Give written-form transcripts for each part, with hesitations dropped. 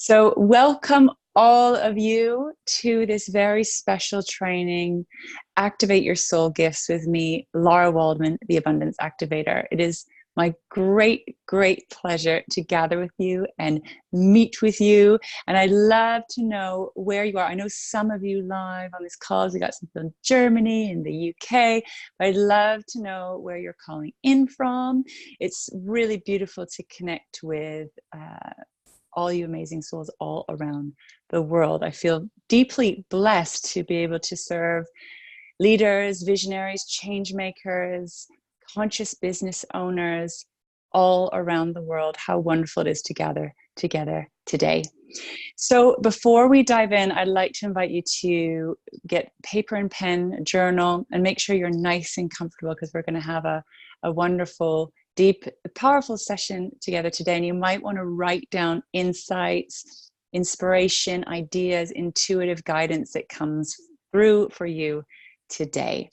So, welcome all of you to this very special training, Activate Your Soul Gifts with me, Lara Waldman, the Abundance Activator. It is my great, great pleasure to gather with you and meet with you. And I'd love to know where you are. I know some of you live on this call. We got some from Germany and the UK, but I'd love to know where you're calling in from. It's really beautiful to connect with all you amazing souls all around the world. I feel deeply blessed to be able to serve leaders, visionaries, change makers, conscious business owners all around the world. How wonderful it is to gather together today. So before we dive in, I'd like to invite you to get paper and pen, a journal, and make sure you're nice and comfortable because we're going to have a wonderful, deep, powerful session together today. And you might want to write down insights, inspiration, ideas, intuitive guidance that comes through for you today.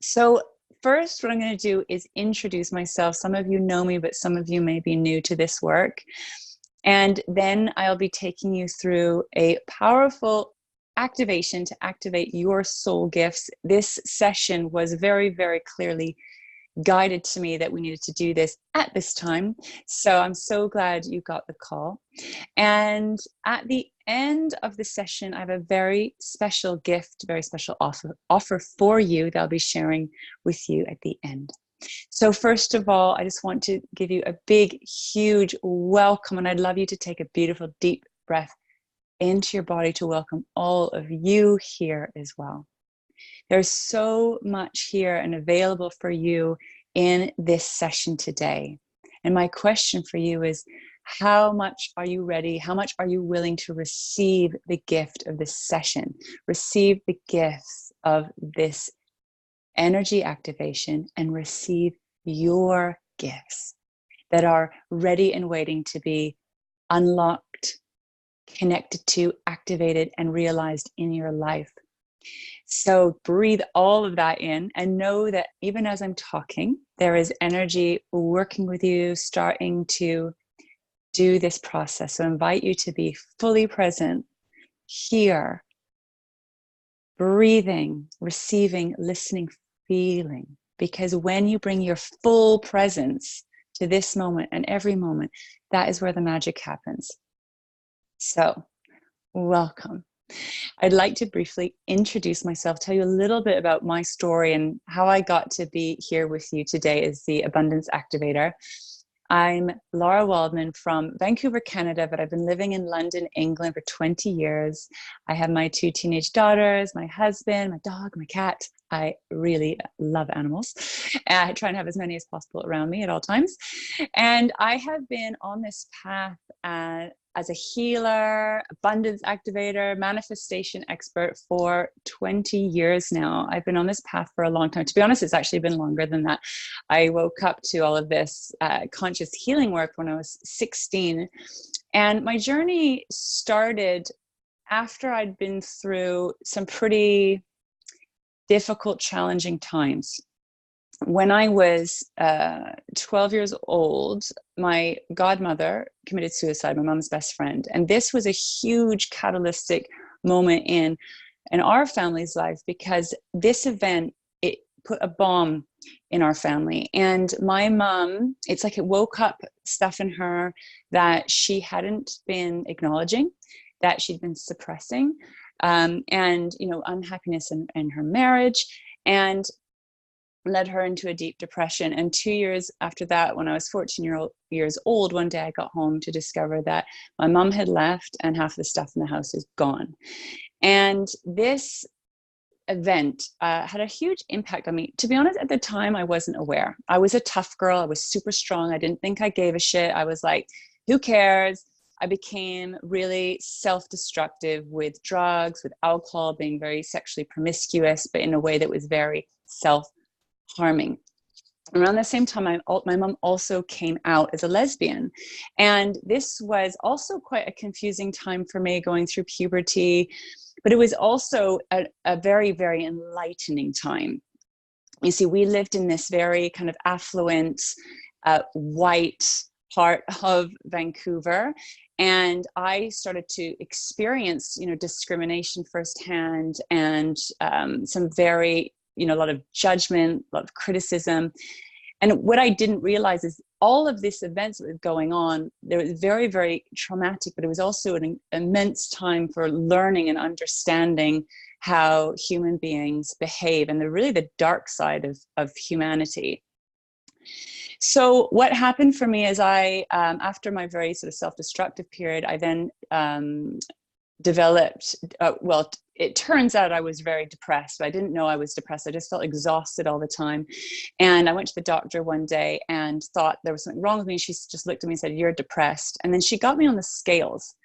So first, what I'm going to do is introduce myself. Some of you know me, but some of you may be new to this work. And then I'll be taking you through a powerful activation to activate your soul gifts. This session was very, very clearly guided to me that we needed to do this at this time. So I'm so glad you got the call. And at the end of the session, I have a very special gift, very special offer for you that I'll be sharing with you at the end. So first of all, I just want to give you a big, huge welcome. And I'd love you to take a beautiful, deep breath into your body to welcome all of you here as well. There's so much here and available for you in this session today. And my question for you is, how much are you ready? How much are you willing to receive the gift of this session? Receive the gifts of this energy activation and receive your gifts that are ready and waiting to be unlocked, connected to, activated, and realized in your life. So breathe all of that in and know that even as I'm talking, there is energy working with you, starting to do this process. So I invite you to be fully present here, breathing, receiving, listening, feeling. Because when you bring your full presence to this moment and every moment, that is where the magic happens. So welcome. I'd like to briefly introduce myself, tell you a little bit about my story and how I got to be here with you today as the Abundance Activator. I'm Lara Waldman from Vancouver, Canada, but I've been living in London, England for 20 years. I have my 2 teenage daughters, my husband, my dog, my cat. I really love animals. I try and have as many as possible around me at all times. And I have been on this path as a healer, abundance activator, manifestation expert for 20 years now. I've been on this path for a long time. To be honest, it's actually been longer than that. I woke up to all of this conscious healing work when I was 16. And my journey started after I'd been through some pretty difficult, challenging times. When I was 12 years old, my godmother committed suicide, my mom's best friend. And this was a huge catalytic moment in our family's life because this event, it put a bomb in our family. And my mom, it's like it woke up stuff in her that she hadn't been acknowledging, that she'd been suppressing, and, you know, unhappiness in her marriage, and led her into a deep depression. And 2 years after that, when I was 14 years old, one day I got home to discover that my mom had left and half the stuff in the house is gone. And this event had a huge impact on me. To be honest, at the time, I wasn't aware. I was a tough girl. I was super strong. I didn't think I gave a shit. I was like, who cares? I became really self-destructive with drugs, with alcohol, being very sexually promiscuous, but in a way that was very self-harming. Around the same time, my mom also came out as a lesbian. And this was also quite a confusing time for me, going through puberty, but it was also a very, very enlightening time. You see, we lived in this very kind of affluent, white part of Vancouver. And I started to experience, discrimination firsthand, and some very, a lot of judgment, a lot of criticism. And what I didn't realize is all of this events that was going on, they were very, very traumatic, but it was also an immense time for learning and understanding how human beings behave, and really the dark side of humanity. So what happened for me is after my very sort of self-destructive period, I then developed, it turns out I was very depressed, but I didn't know I was depressed. I just felt exhausted all the time. And I went to the doctor one day and thought there was something wrong with me. She just looked at me and said, "You're depressed." And then she got me on the scales.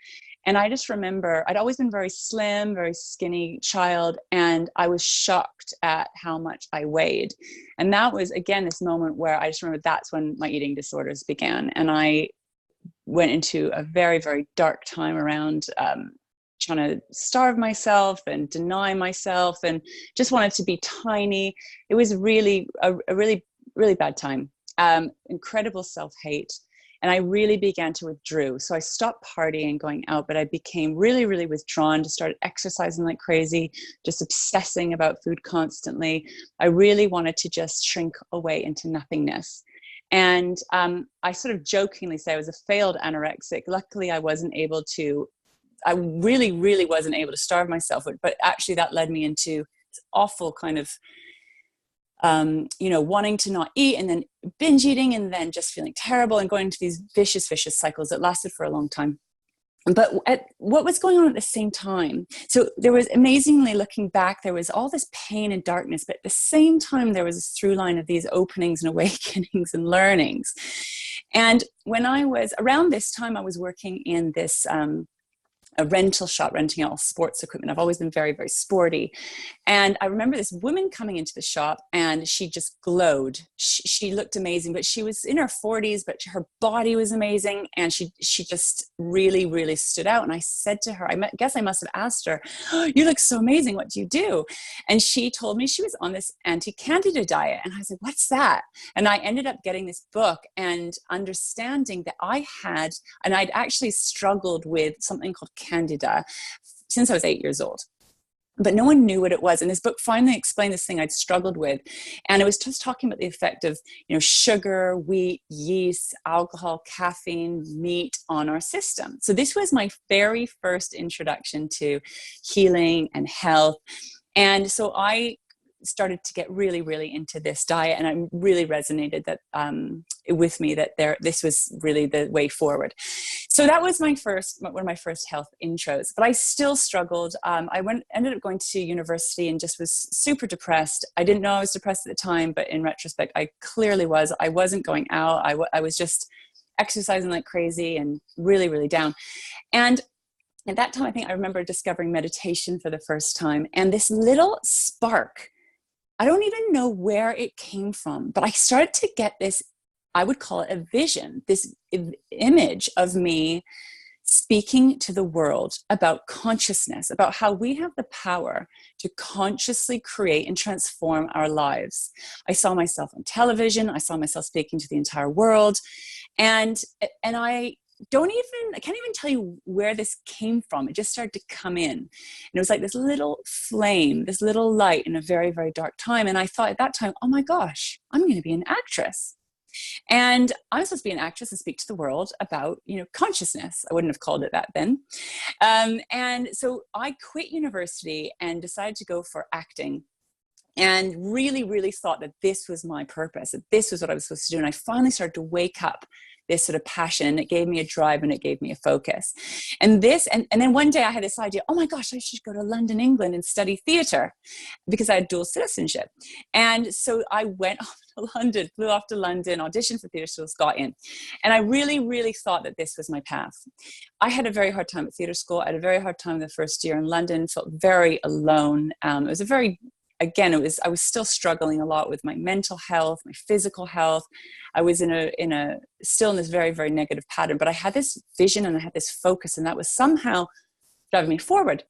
And I just remember I'd always been very slim, very skinny child, and I was shocked at how much I weighed. And that was, again, this moment where I just remember that's when my eating disorders began. And I went into a very, very dark time around trying to starve myself and deny myself and just wanted to be tiny. It was really a really, really bad time. Incredible self-hate. And I really began to withdraw. So I stopped partying, going out, but I became really, really withdrawn, just started exercising like crazy, just obsessing about food constantly. I really wanted to just shrink away into nothingness. And I sort of jokingly say I was a failed anorexic. Luckily, I really, really wasn't able to starve myself, but actually that led me into this awful kind of wanting to not eat, and then binge eating, and then just feeling terrible and going into these vicious cycles that lasted for a long time. But what was going on at the same time? So there was, amazingly looking back, there was all this pain and darkness, but at the same time, there was this through line of these openings and awakenings and learnings. And when I was around this time, I was working in this a rental shop, renting all sports equipment. I've always been very, very sporty. And I remember this woman coming into the shop, and she just glowed. She looked amazing, but she was in her 40s, but her body was amazing. And she just really, really stood out. And I said to her, guess I must have asked her, "Oh, you look so amazing. What do you do?" And she told me she was on this anti-candida diet. And I was like, "What's that?" And I ended up getting this book and understanding that I'd actually struggled with something called candida since I was 8 years old, but no one knew what it was. And this book finally explained this thing I'd struggled with. And it was just talking about the effect of, sugar, wheat, yeast, alcohol, caffeine, meat on our system. So this was my very first introduction to healing and health. And so I started to get really, really into this diet, and I really resonated with me that this was really the way forward. So that was one of my first health intros, but I still struggled. I ended up going to university and just was super depressed. I didn't know I was depressed at the time, but in retrospect, I clearly was. I wasn't going out. I was just exercising like crazy and really, really down. And at that time, I think I remember discovering meditation for the first time, and this little spark, I don't even know where it came from, but I started to get this, I would call it a vision, this image of me speaking to the world about consciousness, about how we have the power to consciously create and transform our lives. I saw myself on television. I saw myself speaking to the entire world. And I can't even tell you where this came from. It just started to come in. And it was like this little flame, this little light in a very, very dark time. And I thought at that time, oh my gosh, I'm going to be an actress. And I'm supposed to be an actress and speak to the world about, consciousness. I wouldn't have called it that then. And so I quit university and decided to go for acting, and really, really thought that this was my purpose, that this was what I was supposed to do. And I finally started to wake up this sort of passion, and it gave me a drive and it gave me a focus. And then one day I had this idea, oh my gosh, I should go to London, England and study theater, because I had dual citizenship. And so I went off to London, flew off to London, auditioned for theater schools, got in. And I really, really thought that this was my path. I had a very hard time at theater school. I had a very hard time the first year in London, felt very alone. It was I was still struggling a lot with my mental health, my physical health. I was still in this very, very negative pattern, but I had this vision and I had this focus, and that was somehow driving me forward.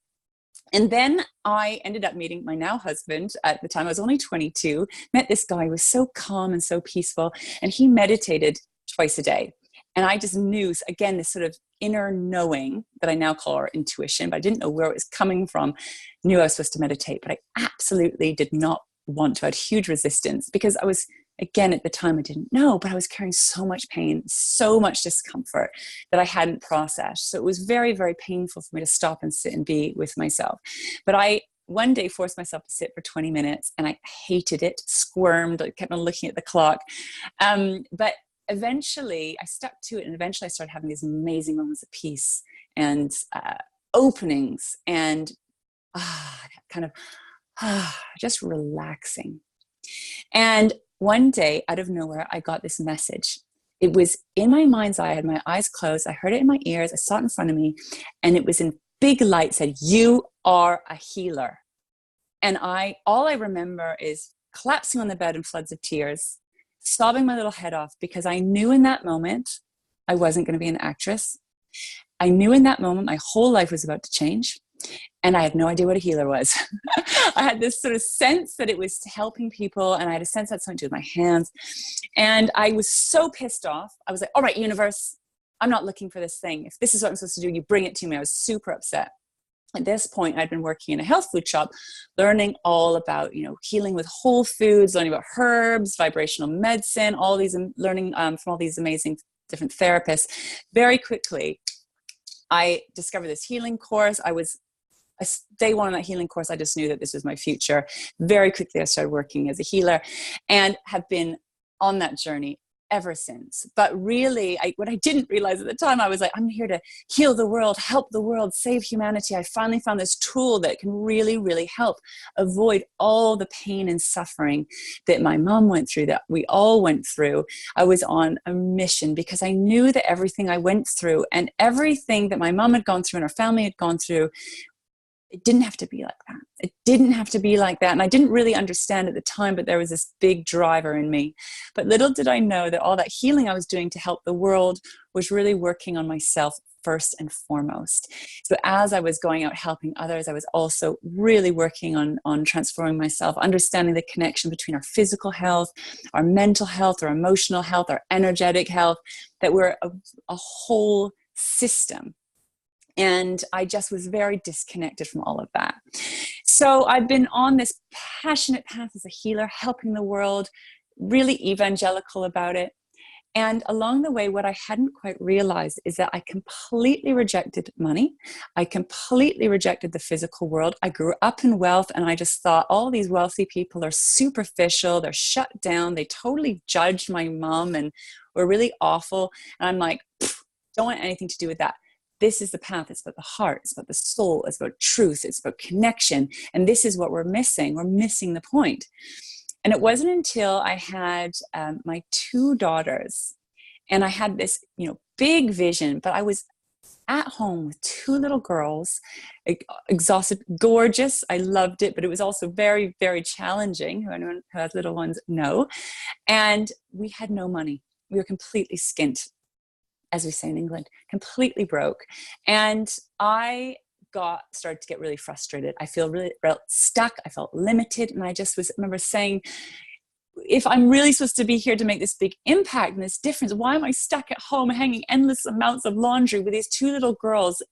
And then I ended up meeting my now husband. At the time I was only 22, met this guy who was so calm and so peaceful, and he meditated twice a day. And I just knew, again, this sort of inner knowing that I now call our intuition, but I didn't know where it was coming from, knew I was supposed to meditate, but I absolutely did not want to. I had huge resistance because I was, again, at the time I didn't know, but I was carrying so much pain, so much discomfort that I hadn't processed. So it was very, very painful for me to stop and sit and be with myself. But I one day forced myself to sit for 20 minutes and I hated it, squirmed, I kept on looking at the clock. But eventually I stuck to it, and eventually I started having these amazing moments of peace and openings and kind of just relaxing. And one day, out of nowhere, I got this message. It was in my mind's eye. I had my eyes closed. I heard it in my ears. I saw it in front of me. And it was in big light, said, "You are a healer." And all I remember is collapsing on the bed in floods of tears, sobbing my little head off, because I knew in that moment I wasn't going to be an actress. I knew in that moment my whole life was about to change. And I had no idea what a healer was. I had this sort of sense that it was helping people, and I had a sense that something to do with my hands. And I was so pissed off. I was like, all right, universe, I'm not looking for this thing. If this is what I'm supposed to do, you bring it to me. I was super upset. At this point, I'd been working in a health food shop, learning all about, healing with whole foods, learning about herbs, vibrational medicine, all these, learning from all these amazing different therapists. Very quickly, I discovered this healing course. Day one on that healing course, I just knew that this was my future. Very quickly, I started working as a healer and have been on that journey ever since. But really, what I didn't realize at the time, I was like, I'm here to heal the world, help the world, save humanity. I finally found this tool that can really, really help avoid all the pain and suffering that my mom went through, that we all went through. I was on a mission because I knew that everything I went through and everything that my mom had gone through and her family had gone through, it didn't have to be like that. It didn't have to be like that. And I didn't really understand at the time, but there was this big driver in me. But little did I know that all that healing I was doing to help the world was really working on myself first and foremost. So as I was going out helping others, I was also really working on transforming myself, understanding the connection between our physical health, our mental health, our emotional health, our energetic health, that we're a whole system. And I just was very disconnected from all of that. So I've been on this passionate path as a healer, helping the world, really evangelical about it. And along the way, what I hadn't quite realized is that I completely rejected money. I completely rejected the physical world. I grew up in wealth, and I just thought all these wealthy people are superficial. They're shut down. They totally judged my mom and were really awful. And I'm like, don't want anything to do with that. This is the path. It's about the heart. It's about the soul. It's about truth. It's about connection. And this is what we're missing. We're missing the point. And it wasn't until I had my two daughters, and I had this, big vision, but I was at home with two little girls, exhausted, gorgeous. I loved it, but it was also very, very challenging. Anyone who has little ones know. And we had no money. We were completely skint, as we say in England, completely broke. And I started to get really frustrated. I felt stuck. I felt limited. And I just remember saying, if I'm really supposed to be here to make this big impact and this difference, why am I stuck at home hanging endless amounts of laundry with these two little girls,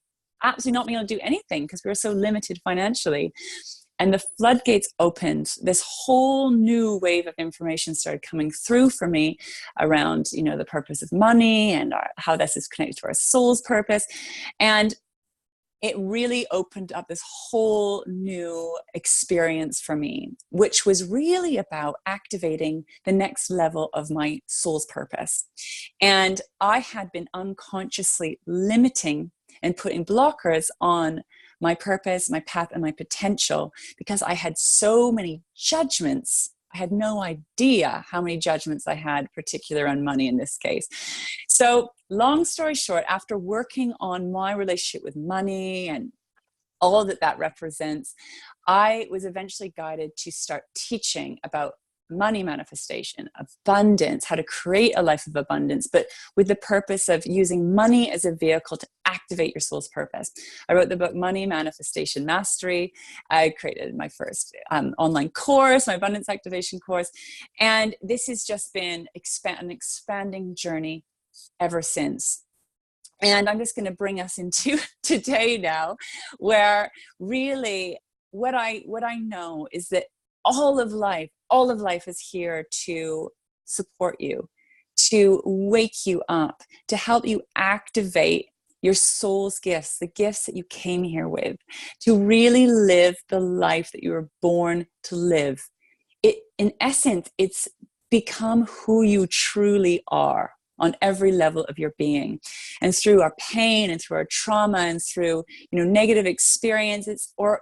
absolutely not being able to do anything because we were so limited financially? And the floodgates opened. This whole new wave of information started coming through for me around, the purpose of money and how this is connected to our soul's purpose. And it really opened up this whole new experience for me, which was really about activating the next level of my soul's purpose. And I had been unconsciously limiting and putting blockers on my purpose, my path, and my potential because I had so many judgments. I had no idea how many judgments I had, particularly on money in this case. So long story short, after working on my relationship with money and all that represents, I was eventually guided to start teaching about money manifestation, abundance, how to create a life of abundance, but with the purpose of using money as a vehicle to activate your soul's purpose. I wrote the book Money Manifestation Mastery. I created my first online course, my abundance activation course. And this has just been an expanding journey ever since. And I'm just going to bring us into today now, where really what I know is that all of life is here to support you, to wake you up, to help you activate your soul's gifts, the gifts that you came here with, to really live the life that you were born to live. In essence, it's become who you truly are on every level of your being. And through our pain and through our trauma and through, negative experiences, or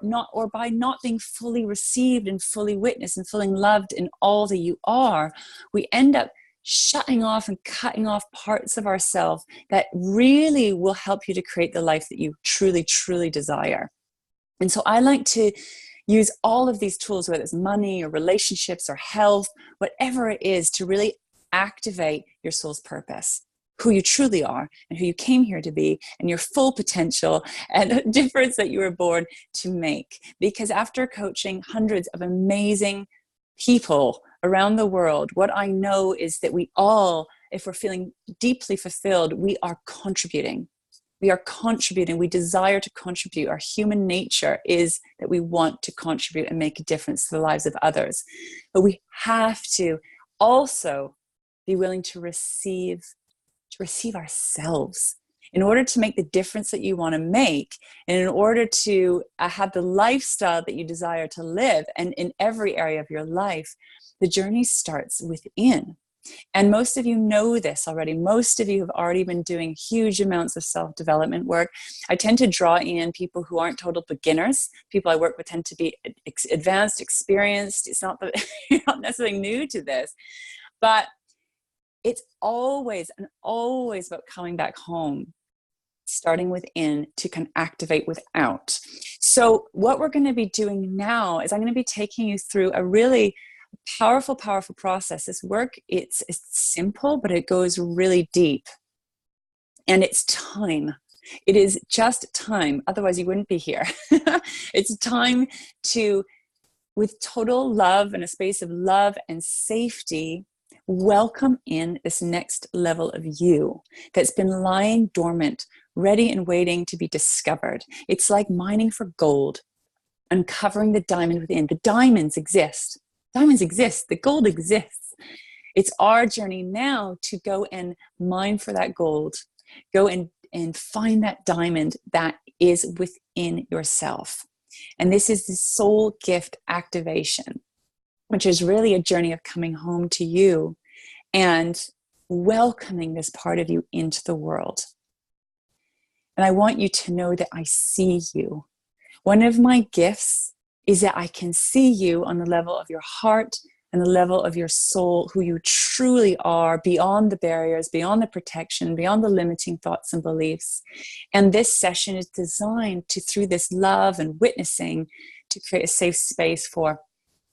by not being fully received and fully witnessed and feeling loved in all that you are, we end up shutting off and cutting off parts of ourselves that really will help you to create the life that you truly, truly desire. And so I like to use all of these tools, whether it's money or relationships or health, whatever it is, to really activate your soul's purpose, who you truly are and who you came here to be, and your full potential and the difference that you were born to make. Because after coaching hundreds of amazing people around the world, what I know is that we all, if we're feeling deeply fulfilled, we are contributing. We are contributing. We desire to contribute. Our human nature is that we want to contribute and make a difference to the lives of others. But we have to also be willing to receive ourselves in order to make the difference that you want to make, and in order to have the lifestyle that you desire to live. And in every area of your life, the journey starts within. And most of you know this already. Most of you have already been doing huge amounts of self-development work. I tend to draw in people who aren't total beginners. People I work with tend to be advanced, experienced. It's not that you're not necessarily new to this, but it's always about coming back home, starting within to can activate without. So what we're going to be doing now is I'm going to be taking you through a really powerful process. This work, it's simple, but it goes really deep. And it's time. It is just time. Otherwise you wouldn't be here. It's time to, with total love and a space of love and safety, welcome in this next level of you that's been lying dormant, ready and waiting to be discovered. It's like mining for gold, uncovering the diamond within. The diamonds exist. Diamonds exist. The gold exists. It's our journey now to go and mine for that gold. Go and find that diamond that is within yourself. And this is the soul gift activation, which is really a journey of coming home to you and welcoming this part of you into the world. And I want you to know that I see you. One of my gifts is that I can see you on the level of your heart and the level of your soul, who you truly are, beyond the barriers, beyond the protection, beyond the limiting thoughts and beliefs. And this session is designed to, through this love and witnessing, to create a safe space for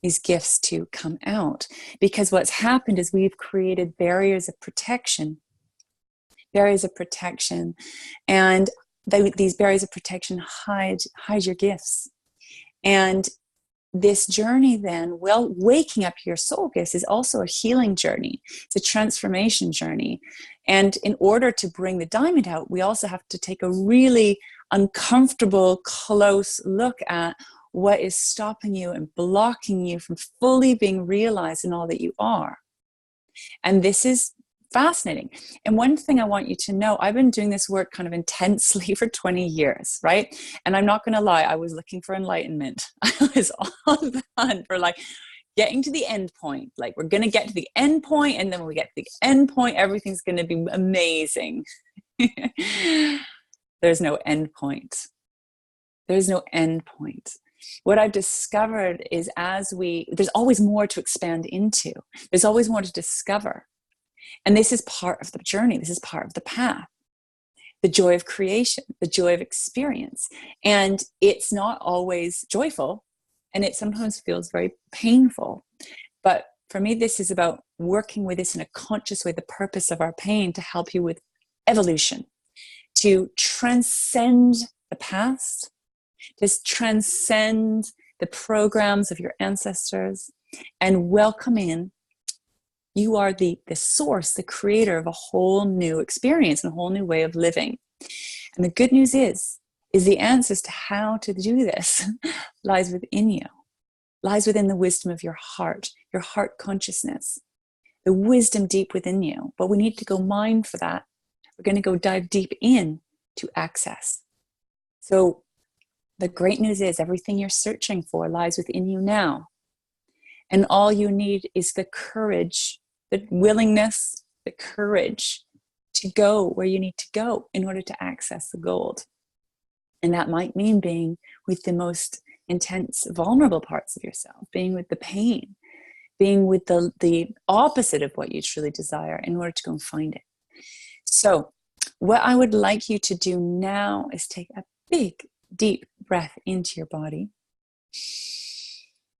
these gifts to come out. Because what's happened is we've created barriers of protection. And these barriers of protection hide your gifts. And this journey then, waking up your soul gifts is also a healing journey. It's a transformation journey. And in order to bring the diamond out, we also have to take a really uncomfortable, close look at what is stopping you and blocking you from fully being realized in all that you are. And this is fascinating. And one thing I want you to know, I've been doing this work kind of intensely for 20 years, right? And I'm not going to lie, I was looking for enlightenment. I was on the hunt for getting to the end point. We're going to get to the end point, and then when we get to the end point, everything's going to be amazing. There's no end point. There's no end point. What I've discovered is there's always more to expand into. There's always more to discover. And this is part of the journey. This is part of the path. The joy of creation, the joy of experience. And it's not always joyful, and it sometimes feels very painful. But for me, this is about working with this in a conscious way, the purpose of our pain, to help you with evolution, to transcend the past, to transcend the programs of your ancestors, and welcome in You are the source, the creator of a whole new experience and a whole new way of living. And the good news is the answers to how to do this lies within you, lies within the wisdom of your heart consciousness, the wisdom deep within you. But we need to go mine for that. We're going to go dive deep in to access. So the great news is everything you're searching for lies within you now. And all you need is the courage, the willingness, the courage to go where you need to go in order to access the gold. And that might mean being with the most intense, vulnerable parts of yourself, being with the pain, being with the opposite of what you truly desire in order to go and find it. So what I would like you to do now is take a big, deep breath into your body,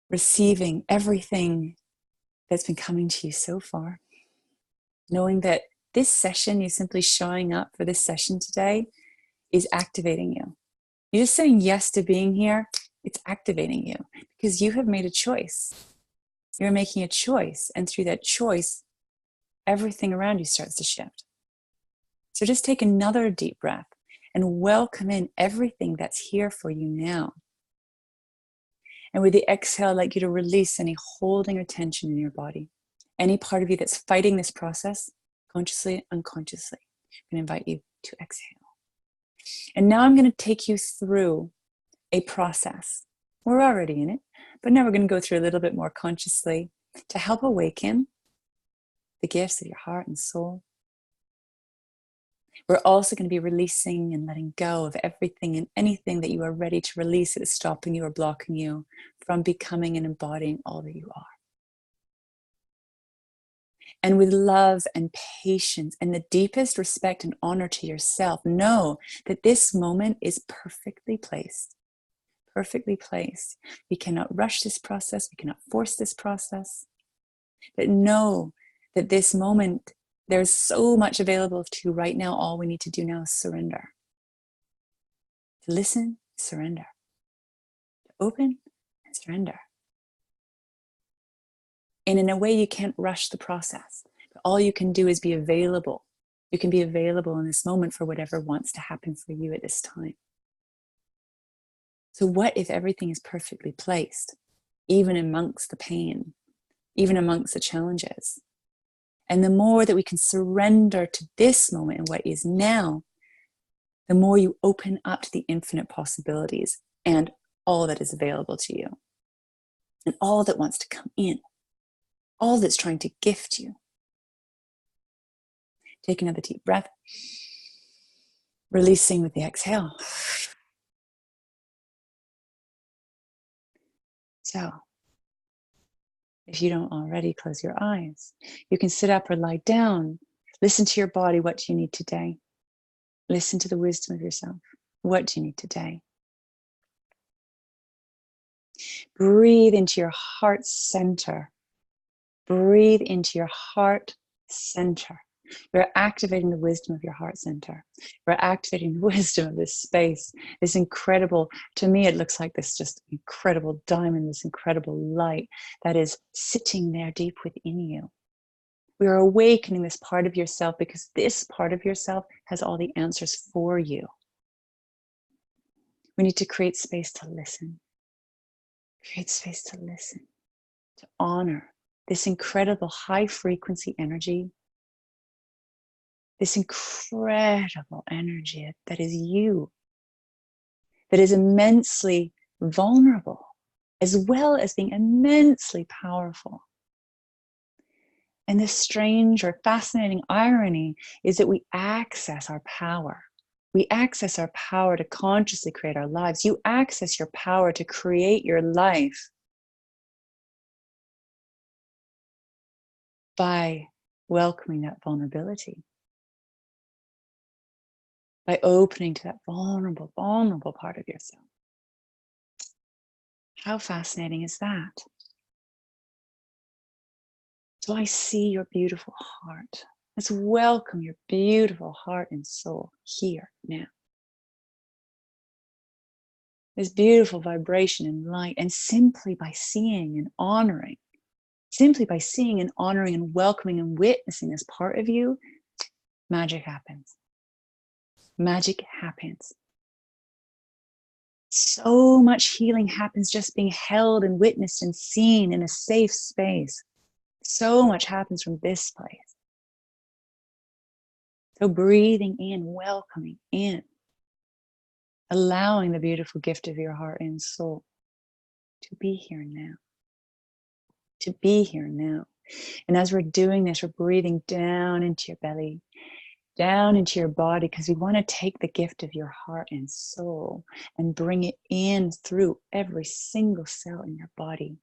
receiving everything that's been coming to you so far, knowing that this session, you simply showing up for this session today, is activating you. You're just saying yes to being here, it's activating you because you have made a choice. You're making a choice, and through that choice, everything around you starts to shift. So just take another deep breath and welcome in everything that's here for you now. And with the exhale, I'd like you to release any holding or tension in your body. Any part of you that's fighting this process, consciously, unconsciously. I'm going to invite you to exhale. And now I'm going to take you through a process. We're already in it, but now we're going to go through a little bit more consciously to help awaken the gifts of your heart and soul. We're also going to be releasing and letting go of everything and anything that you are ready to release that is stopping you or blocking you from becoming and embodying all that you are. And with love and patience and the deepest respect and honor to yourself, know that this moment is perfectly placed. Perfectly placed. We cannot rush this process. We cannot force this process. But know that this moment, there's so much available to you right now. All we need to do now is surrender. To listen, surrender. To open and surrender. And in a way, you can't rush the process. But all you can do is be available. You can be available in this moment for whatever wants to happen for you at this time. So what if everything is perfectly placed, even amongst the pain, even amongst the challenges? And the more that we can surrender to this moment and what is now, the more you open up to the infinite possibilities and all that is available to you. And all that wants to come in. All that's trying to gift you. Take another deep breath. Releasing with the exhale. So, if you don't already, close your eyes. You can sit up or lie down. Listen to your body. What do you need today? Listen to the wisdom of yourself. What do you need today? Breathe into your heart center. Breathe into your heart center. You're activating the wisdom of your heart center. You're activating the wisdom of this space. This incredible, to me, it looks like this just incredible diamond, this incredible light that is sitting there deep within you. We are awakening this part of yourself because this part of yourself has all the answers for you. We need to create space to listen. Create space to listen, to honor this incredible high frequency energy, this incredible energy that is you, that is immensely vulnerable, as well as being immensely powerful. And this strange or fascinating irony is that we access our power. We access our power to consciously create our lives. You access your power to create your life by welcoming that vulnerability, by opening to that vulnerable part of yourself. How fascinating is that? So I see your beautiful heart. Let's welcome your beautiful heart and soul here now. This beautiful vibration and light, and simply by seeing and honoring simply by seeing and honoring and welcoming and witnessing this part of you, magic happens. Magic happens. So much healing happens just being held and witnessed and seen in a safe space. So much happens from this place. So breathing in, welcoming in, allowing the beautiful gift of your heart and soul to be here now. To be here now. And as we're doing this, we're breathing down into your belly, down into your body, because we want to take the gift of your heart and soul and bring it in through every single cell in your body.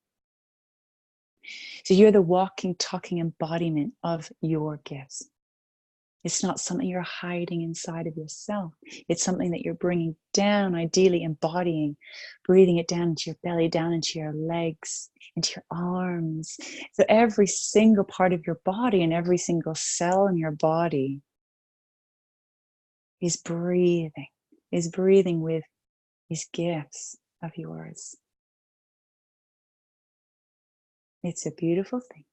So you're the walking, talking embodiment of your gifts. It's not something you're hiding inside of yourself. It's something that you're bringing down, ideally embodying, breathing it down into your belly, down into your legs, into your arms. So every single part of your body and every single cell in your body is breathing with these gifts of yours. It's a beautiful thing.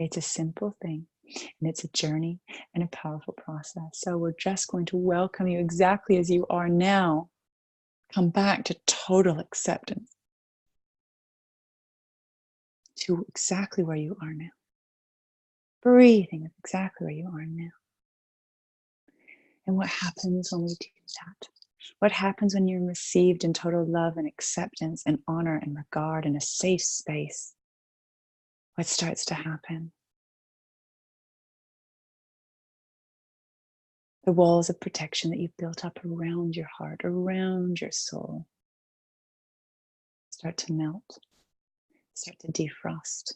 It's a simple thing. And it's a journey and a powerful process. So we're just going to welcome you exactly as you are now. Come back to total acceptance, to exactly where you are now. Breathing exactly where you are now. And what happens when we do that? What happens when you're received in total love and acceptance and honor and regard in a safe space? What starts to happen? The walls of protection that you've built up around your heart, around your soul, start to melt, start to defrost,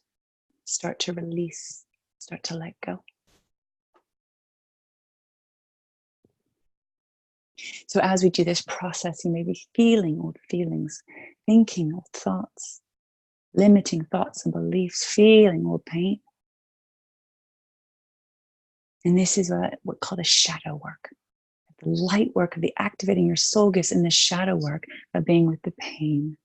start to release, start to let go. So as we do this process, you may be feeling old feelings, thinking old thoughts, limiting thoughts and beliefs, feeling old pain. And this is what we call the shadow work, the light work of the activating your soul gifts in the shadow work of being with the pain.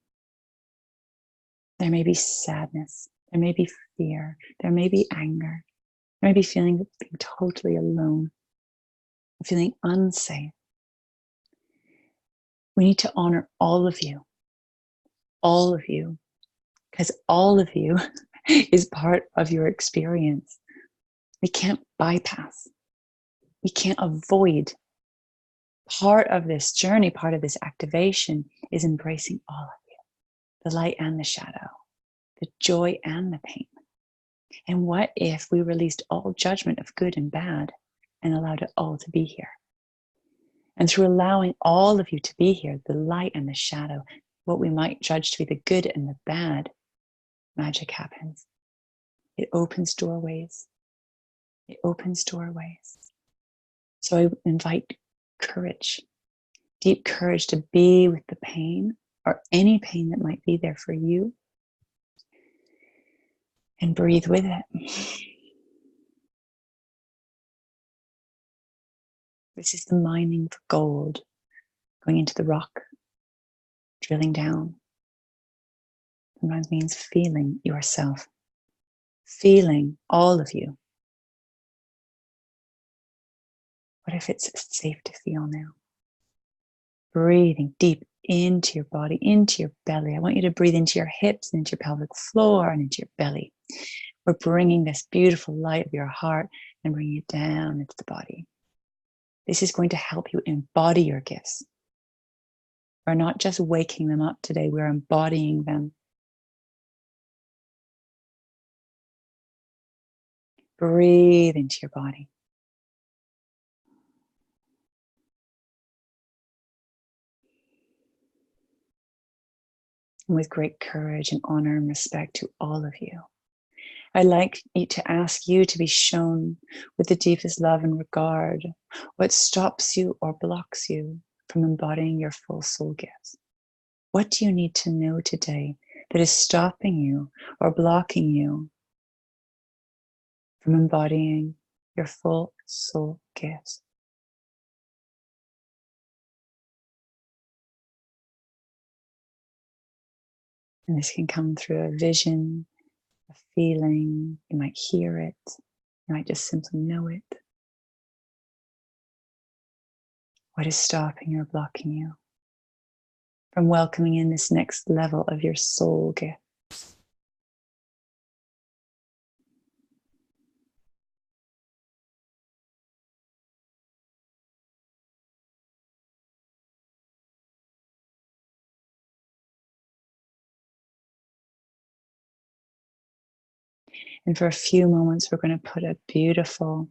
There may be sadness, there may be fear, there may be anger, there may be feeling being totally alone, feeling unsafe. We need to honor all of you, because all of you is part of your experience. We can't bypass, we can't avoid. Part of this journey, part of this activation is embracing all of you, the light and the shadow, the joy and the pain. And what if we released all judgment of good and bad and allowed it all to be here? And through allowing all of you to be here, the light and the shadow, what we might judge to be the good and the bad, magic happens. It opens doorways. It opens doorways. So I invite courage, deep courage to be with the pain or any pain that might be there for you, and breathe with it. This is the mining for gold, going into the rock, drilling down. Sometimes means feeling yourself, feeling all of you. What if it's safe to feel now? Breathing deep into your body, into your belly. I want you to breathe into your hips, into your pelvic floor, and into your belly. We're bringing this beautiful light of your heart and bringing it down into the body. This is going to help you embody your gifts. We're not just waking them up today, we're embodying them. Breathe into your body. And with great courage and honor and respect to all of you, I'd like to ask you to be shown with the deepest love and regard what stops you or blocks you from embodying your full soul gifts. What do you need to know today that is stopping you or blocking you from embodying your full soul gifts? And this can come through a vision, a a feeling. You might hear it. You might just simply know it. What is stopping or blocking you from welcoming in this next level of your soul gift? And for a few moments, we're going to put a beautiful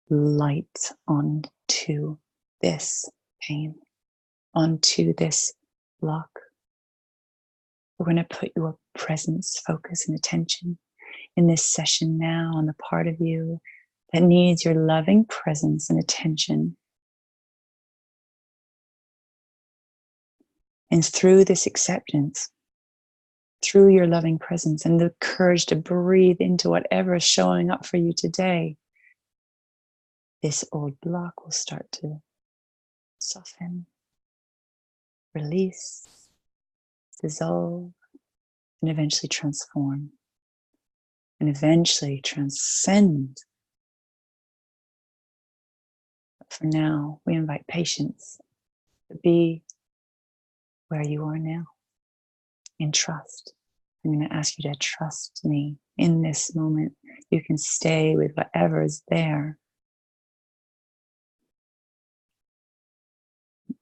light onto this pain, onto this block. We're going to put your presence, focus, and attention in this session now on the part of you that needs your loving presence and attention. And through this acceptance, through your loving presence and the courage to breathe into whatever is showing up for you today, this old block will start to soften, release, dissolve, and eventually transform, and eventually transcend. But for now, we invite patience to be where you are now, in trust. I'm going to ask you to trust me in this moment. You can stay with whatever is there.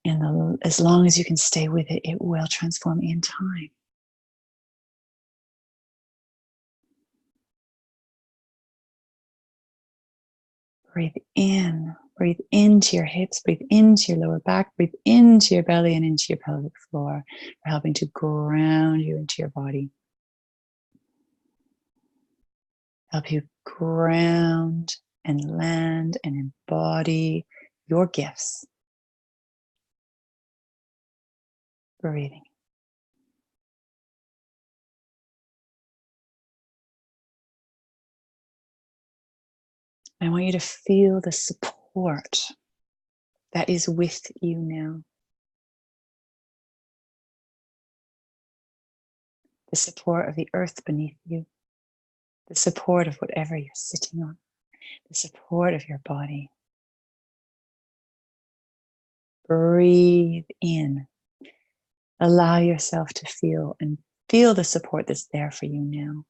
And as long as you can stay with it, it will transform in time. Breathe in, breathe into your hips, breathe into your lower back, breathe into your belly and into your pelvic floor. We're helping to ground you into your body. Help you ground and land and embody your gifts. Breathing. I want you to feel the support that is with you now. The support of the earth beneath you. The support of whatever you're sitting on. The support of your body. Breathe in. Allow yourself to feel the support that's there for you now.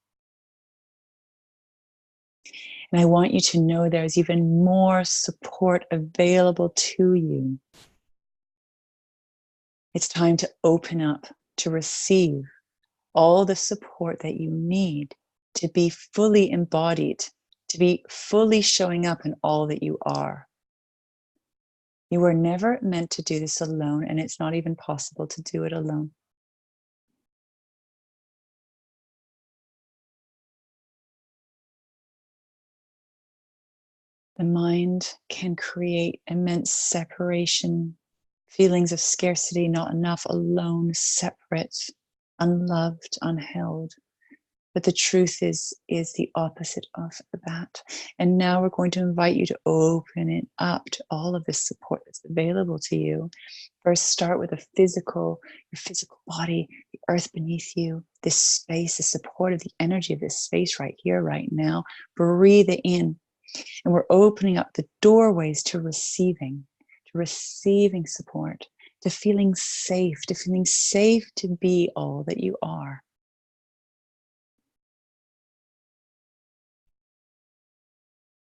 And I want you to know there's even more support available to you. It's time to open up, to receive all the support that you need to be fully embodied, to be fully showing up in all that you are. You were never meant to do this alone, and it's not even possible to do it alone. The mind can create immense separation, feelings of scarcity, not enough, alone, separate, unloved, unheld. But the truth is the opposite of that. And now we're going to invite you to open it up to all of this support that's available to you. First, start with your physical body, the earth beneath you, this space, the support of the energy of this space right here, right now. Breathe it in. And we're opening up the doorways to receiving support, to feeling safe to be all that you are.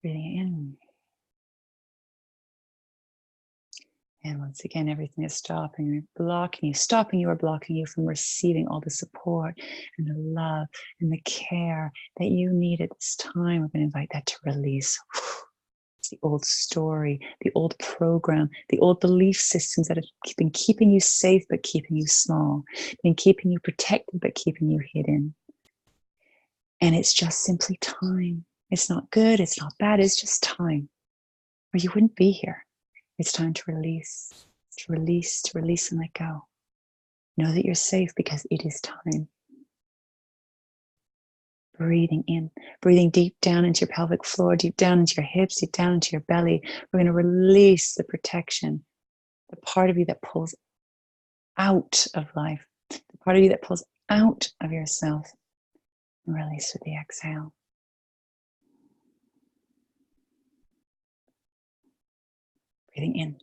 Breathing in. And once again, everything is stopping or blocking you from receiving all the support and the love and the care that you need at this time. We're going to invite that to release. It's the old story, the old program, the old belief systems that have been keeping you safe but keeping you small, been keeping you protected but keeping you hidden. And it's just simply time. It's not good, it's not bad, it's just time. Or you wouldn't be here. It's time to release and let go. Know that you're safe because it is time. Breathing in, breathing deep down into your pelvic floor, deep down into your hips, deep down into your belly. We're going to release the protection, the part of you that pulls out of life, the part of you that pulls out of yourself. And release with the exhale. Breathing in.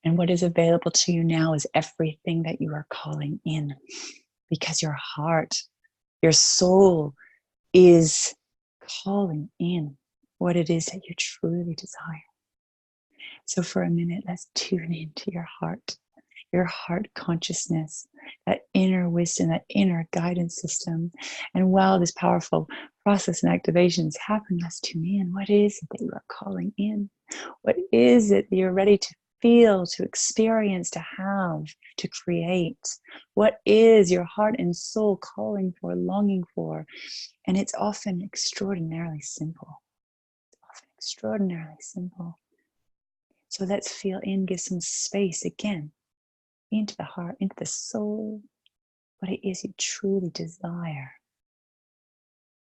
And what is available to you now is everything that you are calling in, because your heart, your soul is calling in what it is that you truly desire. So for a minute, let's tune into your heart consciousness, that inner wisdom, that inner guidance system. And while this powerful process and activations happen, let's tune in. What is it that you are calling in? What is it that you're ready to feel, to experience, to have, to create? What is your heart and soul calling for, longing for? And it's often extraordinarily simple. It's often extraordinarily simple. So let's feel in, give some space again into the heart, into the soul, what it is you truly desire.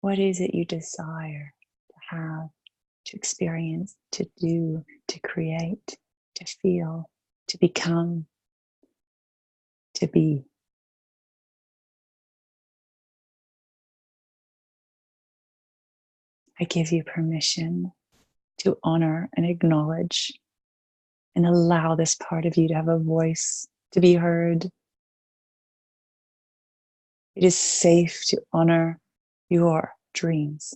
What is it you desire to have, to experience, to do, to create, to feel, to become, to be? I give you permission to honor and acknowledge and allow this part of you to have a voice, to be heard. It is safe to honor your dreams.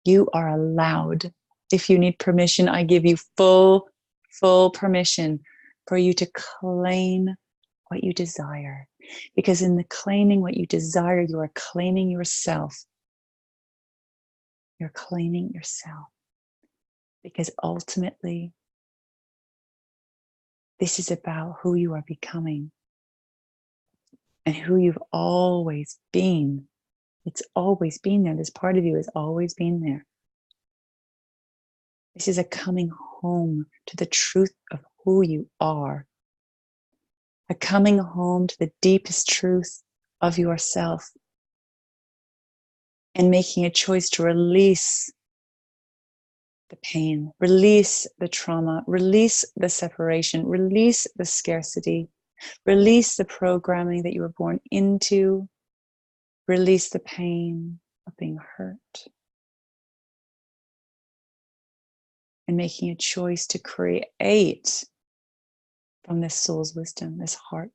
You are allowed. If you need permission, I give you full permission for you to claim what you desire. Because in the claiming what you desire, you are claiming yourself. You're claiming yourself. Because ultimately, this is about who you are becoming and who you've always been. It's always been there. This part of you has always been there. This is a coming home to the truth of who you are. A coming home to the deepest truth of yourself. And making a choice to release the pain, release the trauma, release the separation, release the scarcity, release the programming that you were born into, release the pain of being hurt. And making a choice to create from this soul's wisdom, this heart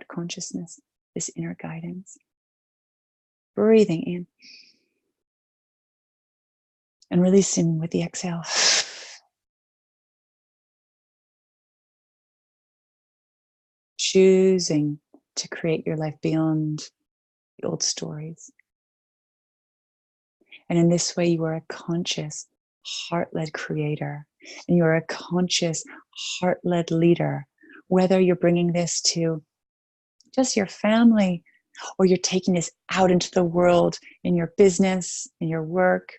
consciousness, this inner guidance. Breathing in and releasing with the exhale. Choosing to create your life beyond the old stories. And in this way, you are a conscious, heart-led creator, and you are a conscious, heart-led leader. Whether you're bringing this to just your family, or you're taking this out into the world, in your business, in your work,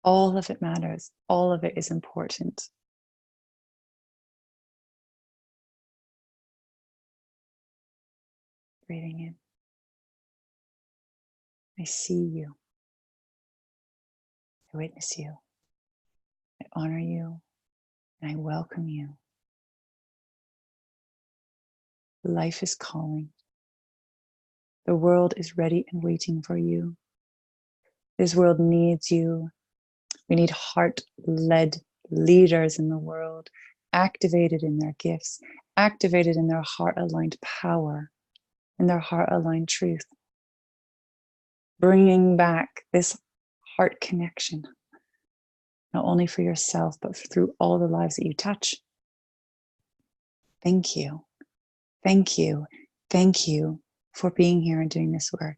all of it matters. All of it is important. Breathing in. I see you. I witness you. I honor you. And I welcome you. Life is calling. The world is ready and waiting for you. This world needs you. We need heart-led leaders in the world, activated in their gifts, activated in their heart-aligned power, in their heart-aligned truth, bringing back this heart connection, not only for yourself, but through all the lives that you touch. Thank you. Thank you. Thank you for being here and doing this work.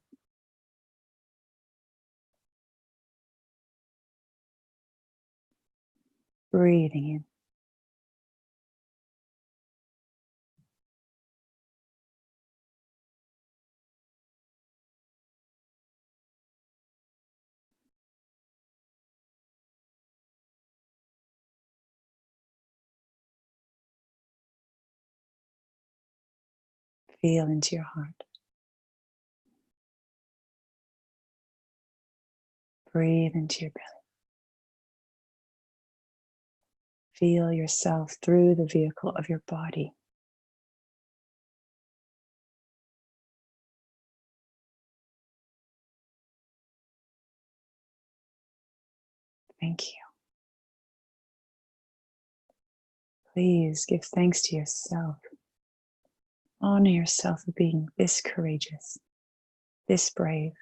Breathing in. Feel into your heart. Breathe into your belly. Feel yourself through the vehicle of your body. Thank you. Please give thanks to yourself. Honor yourself for being this courageous, this brave,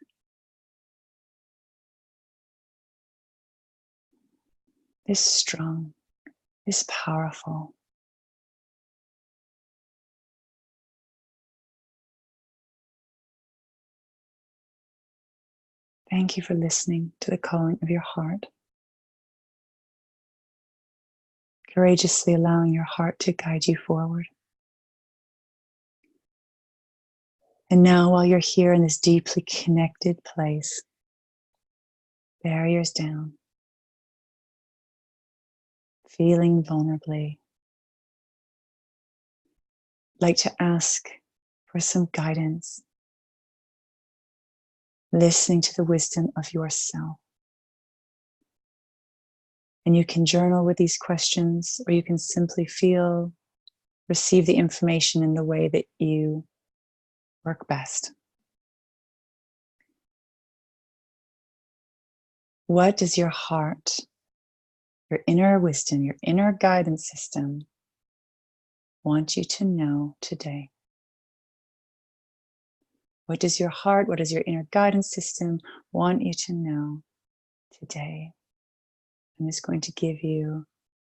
this strong, this powerful. Thank you for listening to the calling of your heart. Courageously allowing your heart to guide you forward. And now, while you're here in this deeply connected place, barriers down, feeling vulnerably, I'd like to ask for some guidance, listening to the wisdom of yourself. And you can journal with these questions, or you can simply receive the information in the way that you work best. What does your heart, your inner wisdom, your inner guidance system want you to know today? What does your heart, what does your inner guidance system want you to know today? I'm just going to give you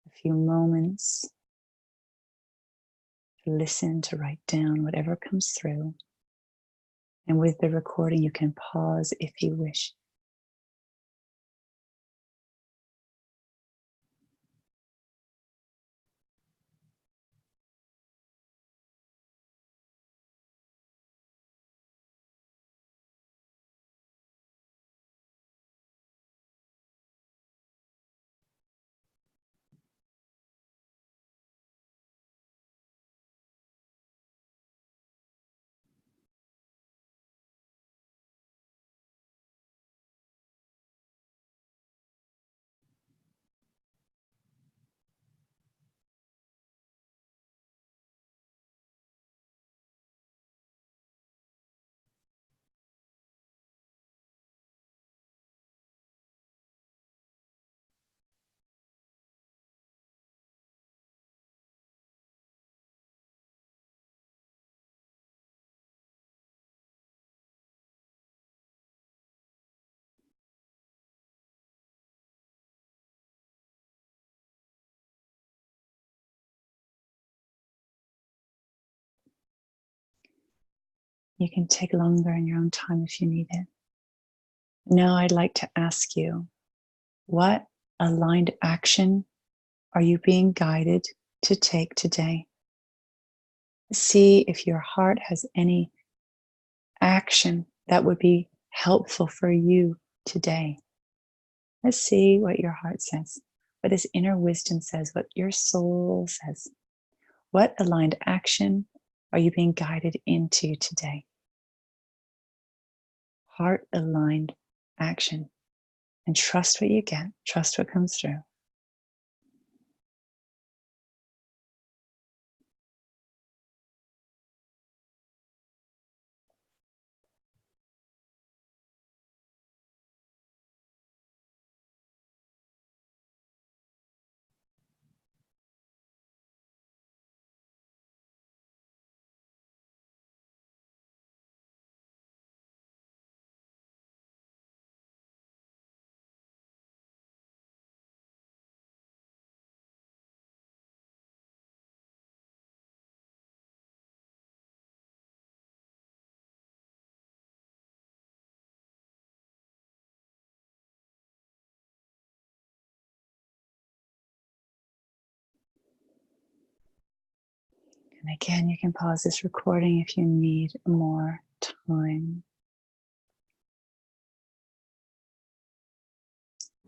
a few moments to listen, to write down whatever comes through. And with the recording, you can pause if you wish. You can take longer in your own time if you need it. Now I'd like to ask you, what aligned action are you being guided to take today? See if your heart has any action that would be helpful for you today. Let's see what your heart says, what this inner wisdom says, what your soul says. What aligned action are you being guided into today? Heart aligned action. And trust what you get, trust what comes through. And again, you can pause this recording if you need more time.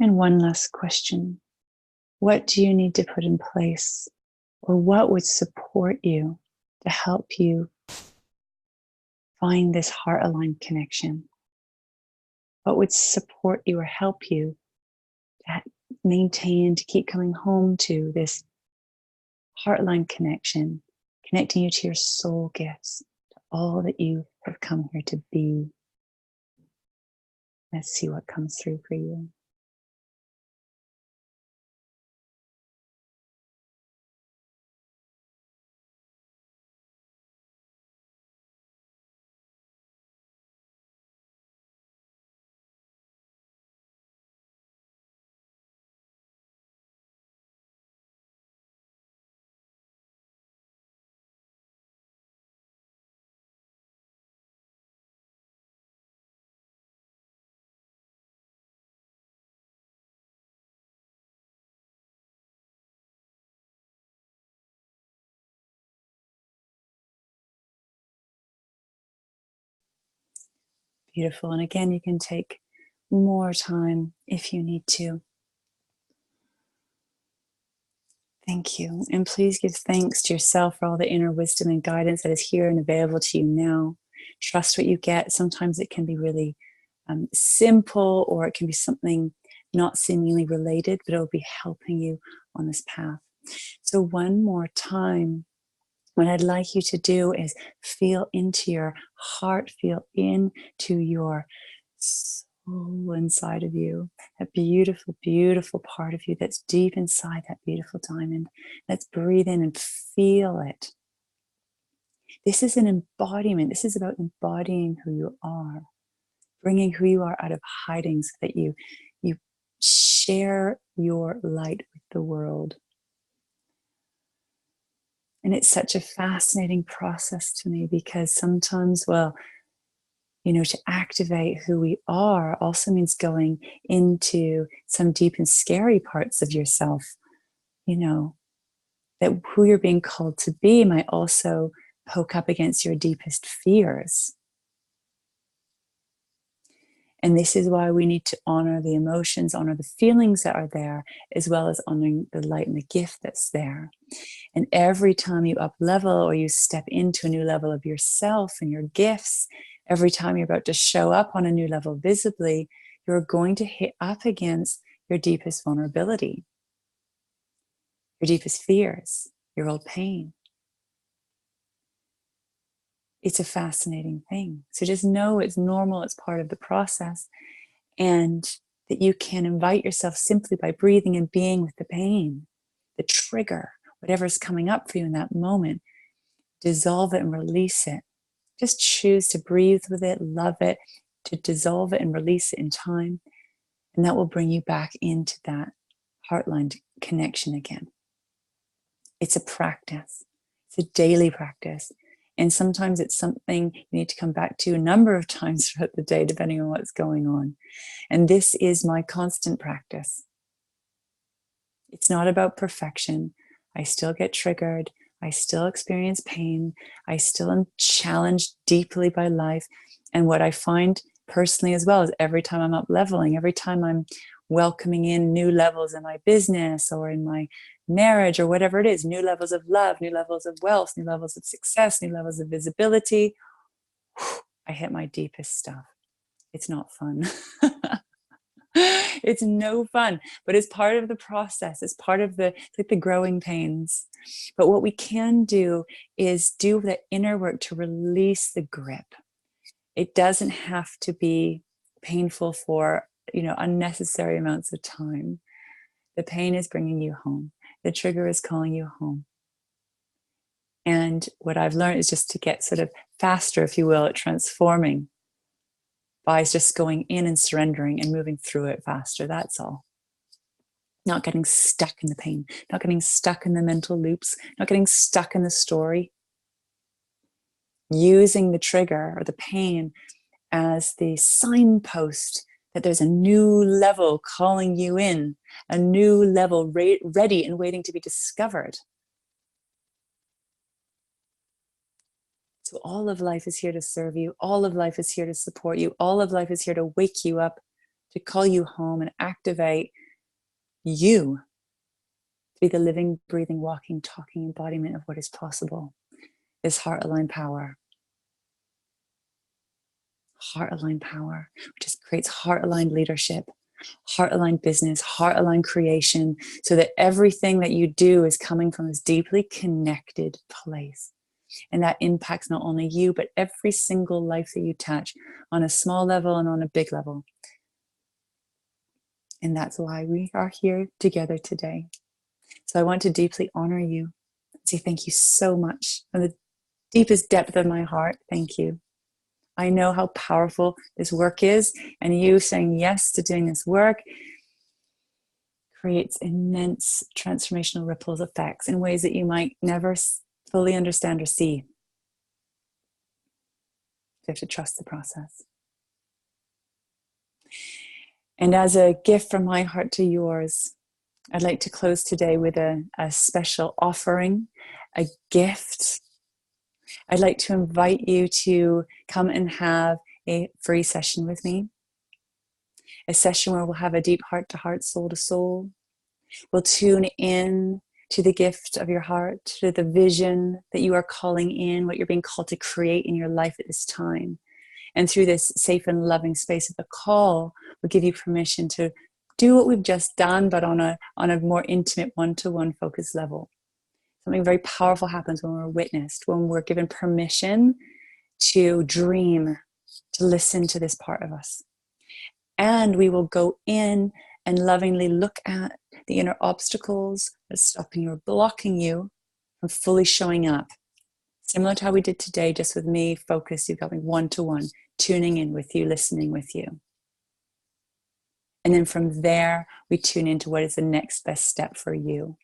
And one last question. What do you need to put in place, or what would support you to help you find this heart-aligned connection? What would support you or help you to maintain, to keep coming home to this heart-aligned connection, connecting you to your soul gifts, to all that you have come here to be? Let's see what comes through for you. Beautiful. And again, you can take more time if you need to. Thank you. And please give thanks to yourself for all the inner wisdom and guidance that is here and available to you now. Trust what you get. Sometimes it can be really simple, or it can be something not seemingly related, but it will be helping you on this path. So one more time, what I'd like you to do is feel into your heart, feel into your soul inside of you, that beautiful, beautiful part of you that's deep inside that beautiful diamond. Let's breathe in and feel it. This is an embodiment. This is about embodying who you are, bringing who you are out of hiding so that you share your light with the world. And it's such a fascinating process to me, because sometimes, to activate who we are also means going into some deep and scary parts of yourself, that who you're being called to be might also poke up against your deepest fears. And this is why we need to honor the emotions, honor the feelings that are there, as well as honoring the light and the gift that's there. And every time you up level or you step into a new level of yourself and your gifts, every time you're about to show up on a new level visibly, you're going to hit up against your deepest vulnerability, your deepest fears, your old pain. It's a fascinating thing. So just know it's normal, it's part of the process, and that you can invite yourself simply by breathing and being with the pain, the trigger, whatever's coming up for you in that moment. Dissolve it and release it. Just choose to breathe with it, love it, to dissolve it and release it in time. And that will bring you back into that heartline connection again. It's a practice. It's a daily practice. And sometimes it's something you need to come back to a number of times throughout the day, depending on what's going on. And this is my constant practice. It's not about perfection. I still get triggered. I still experience pain. I still am challenged deeply by life. And what I find personally as well is every time I'm up leveling, every time I'm welcoming in new levels in my business or in my marriage or whatever it is, new levels of love, new levels of wealth, new levels of success, new levels of visibility, I hit my deepest stuff. It's not fun. It's no fun, but it's part of the process. It's part of it's like the growing pains. But what we can do is do the inner work to release the grip. It doesn't have to be painful for, unnecessary amounts of time. The pain is bringing you home. The trigger is calling you home. And what I've learned is just to get sort of faster, if you will, at transforming by just going in and surrendering and moving through it faster. That's all. Not getting stuck in the pain, not getting stuck in the mental loops, not getting stuck in the story. Using the trigger or the pain as the signpost that there's a new level calling you in, a new level ready and waiting to be discovered. So all of life is here to serve you. All of life is here to support you. All of life is here to wake you up, to call you home and activate you to be the living, breathing, walking, talking embodiment of what is possible. This heart-aligned power. Heart-aligned power, which just creates heart-aligned leadership, heart-aligned business, heart-aligned creation, so that everything that you do is coming from this deeply connected place. And that impacts not only you, but every single life that you touch on a small level and on a big level. And that's why we are here together today. So I want to deeply honor you and say thank you so much from the deepest depth of my heart. Thank you. I know how powerful this work is, and you saying yes to doing this work creates immense transformational ripples effects in ways that you might never fully understand or see. You have to trust the process. And as a gift from my heart to yours, I'd like to close today with a special offering, a gift. I'd like to invite you to come and have a free session with me, a session where we'll have a deep heart to heart, soul to soul. We'll tune in to the gift of your heart, to the vision that you are calling in, what you're being called to create in your life at this time. And through this safe and loving space of the call, we'll give you permission to do what we've just done, but on a more intimate one-to-one focus level. Something very powerful happens when we're witnessed, when we're given permission to dream, to listen to this part of us. And we will go in and lovingly look at the inner obstacles that are stopping you or blocking you from fully showing up. Similar to how we did today, just with me focused, you got me one-to-one, tuning in with you, listening with you. And then from there, we tune into what is the next best step for you.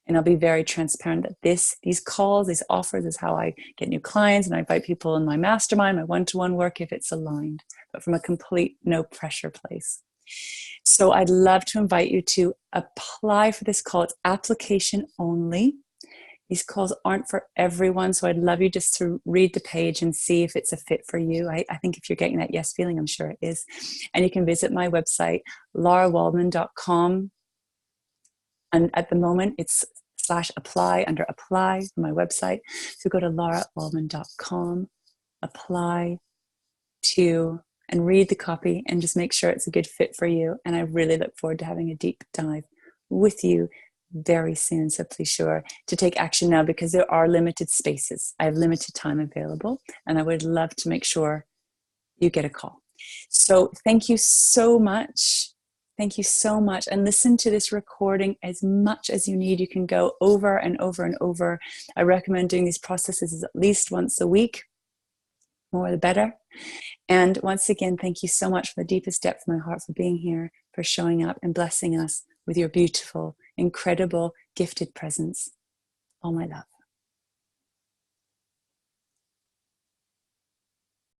And I'll be very transparent that these calls, these offers is how I get new clients, and I invite people in my mastermind, my one-to-one work if it's aligned, but from a complete no pressure place. So I'd love to invite you to apply for this call. It's application only. These calls aren't for everyone, so I'd love you just to read the page and see if it's a fit for you. I think if you're getting that yes feeling, I'm sure it is. And you can visit my website, larawaldman.com. And at the moment, it's /apply under apply on my website. So go to larawaldman.com, apply to, and read the copy and just make sure it's a good fit for you. And I really look forward to having a deep dive with you very soon. So please sure to take action now, because there are limited spaces. I have limited time available, and I would love to make sure you get a call. So thank you so much. Thank you so much. And listen to this recording as much as you need. You can go over and over and over. I recommend doing these processes at least once a week. More the better. And once again, thank you so much from the deepest depth of my heart for being here, for showing up and blessing us with your beautiful, incredible, gifted presence. All my love.